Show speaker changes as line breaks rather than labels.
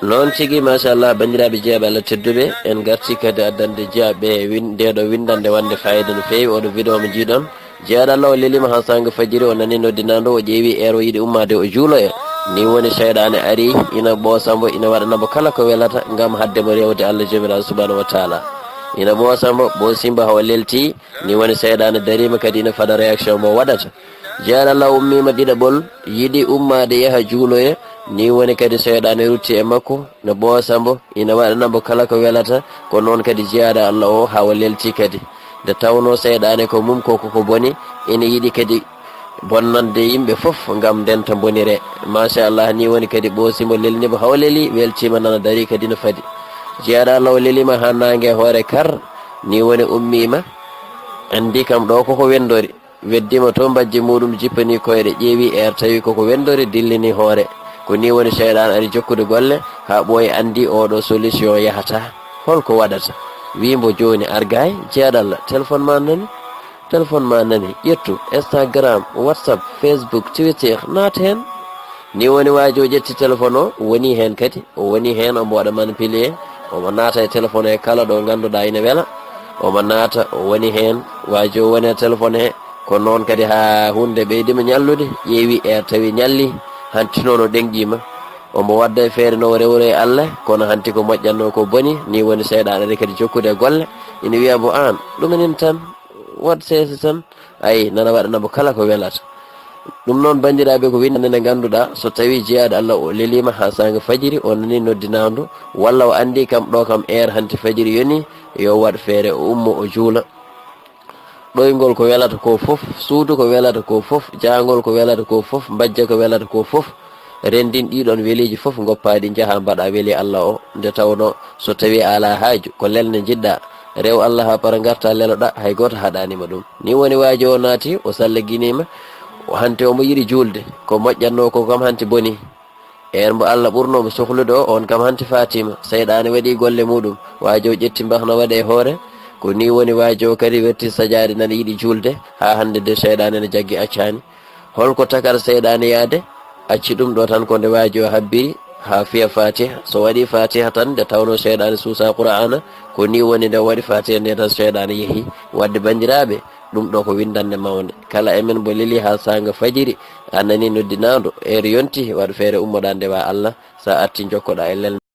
non tigi machallah bandiraɓe jeeyaɓe Allah tedduɓe en garti kadi addande jeeyaɓe ndeɗo windande wande fayida no fewi oɗo vidéo mo jiiɗon jeeyaɗo Allah o lelima ha sanga fajiri o nani noddinado o ƴeewi o yiiɗi ummade o juuloya ni woni cheyɗane ari ina ɓoosambo ina waɗanamo kala ko welata gam haddemo rewde Allah jomiraɗo subhanahu wa taala ina ɓoosambo ɓoosimbo hawa lelti ni woni cheyɗane darima kadi ina faɗa réaction mo waɗata jeeyaɗo Allah ummima ɗiɗaɓol yiiɗi ummade yaaha juuloya ni woni kadi cheyɗane rutti e makko no ɓoosambo ina waɗanamo kala ko welata ko noon kadi jeeyaɗo Allah o hawa lelti kadi nde tawno cheyɗane ko mum koko boni ina yiiɗi kadi bonnande yimɓe foof gam denta bonire machallah ni woni kadi ɓoosimo lelnimo haw leeli weltima nana dari kadi no faadi jeeyaɗo Allah o lelima ha nangue hoore kar ni woni ummima andi kam ɗo koko wendori weddima to mbajji muɗum jippani koyɗe ƴeewi tawi koko wendori dillini hoore ko ni woni cheyɗan ari jokkude golle ha ɓooyi andi oɗo solution yahata holko waɗata wimbo joni argay jeeyaɗo Allah téléphone ma nani ƴettu Instagram WhatsApp Facebook Twitter naat hen ni woni wajo ƴetti téléphone o woni hen kadi o woni hen omo waɗa manipulé omo naata e téléphone he kala ɗo ganduɗa ina weela omo naata o woni hen wajo woni e téléphone he ko noon kadi ha hunde ɓeydima ñallude ƴeewi tawi ñalli hanti noon o ɗenƴima omo wadda e feere no rewre e Allah kono hanti ko moƴƴanno ko boni ni woni cheyɗan ari kadi jokkude golle ina wiya mo an ɗumanin tan wat sese tan ayi nana waɗanamo kala ko welata ɗum noon bandiraɓe ko winde nde ganduɗa so tawi jeeyaɗo Allah o lelima ha sanga fajiri o nani noddinadu walla o andi kam ɗo kam hanti fajiri yoni yo waɗ feere o ummo o juula ɗoygol ko welata ko foof suudu ko welata ko foof jangol ko welata ko foof mbajja ko welata ko foof rendin ɗiɗon weliji foof goppaɗi jaaha mbaɗa weeli Allah o nde tawno so tawi ala haaju ko lelne jiɗɗa rew Allah ha para garta leloɗa hay goto haɗanima ɗum ni woni waji o naati o sallaguinima hante omo yiiɗi julde ko moƴƴanno ko kam hanti boni mbo Allah ɓurnomo sohlude o on kam hanti fatima cheyɗane waɗi golle muɗum waji o ƴetti mbahna waɗa e hoore ko ni woni waji o kadi wetti sajade nana yiiɗi julde ha hande de cheyɗane ne jaggui accani holko takata cheyɗane yaade acci ɗum ɗo tan ko nde waji o habbiri ha fiya fatiha so waɗi fatiha tan nde tawno cheyɗane suusa qur'ana ko ni woni nde waɗi fatiha nde tan cheyɗane yeehi wadde bandiraɓe ɗum ɗo ko windande mawde kala emen mo leeli ha sanga fajiri a nani noddinado yonti waɗa feere ummoɗa ndewa Allah sa arti jokkoɗa e lelne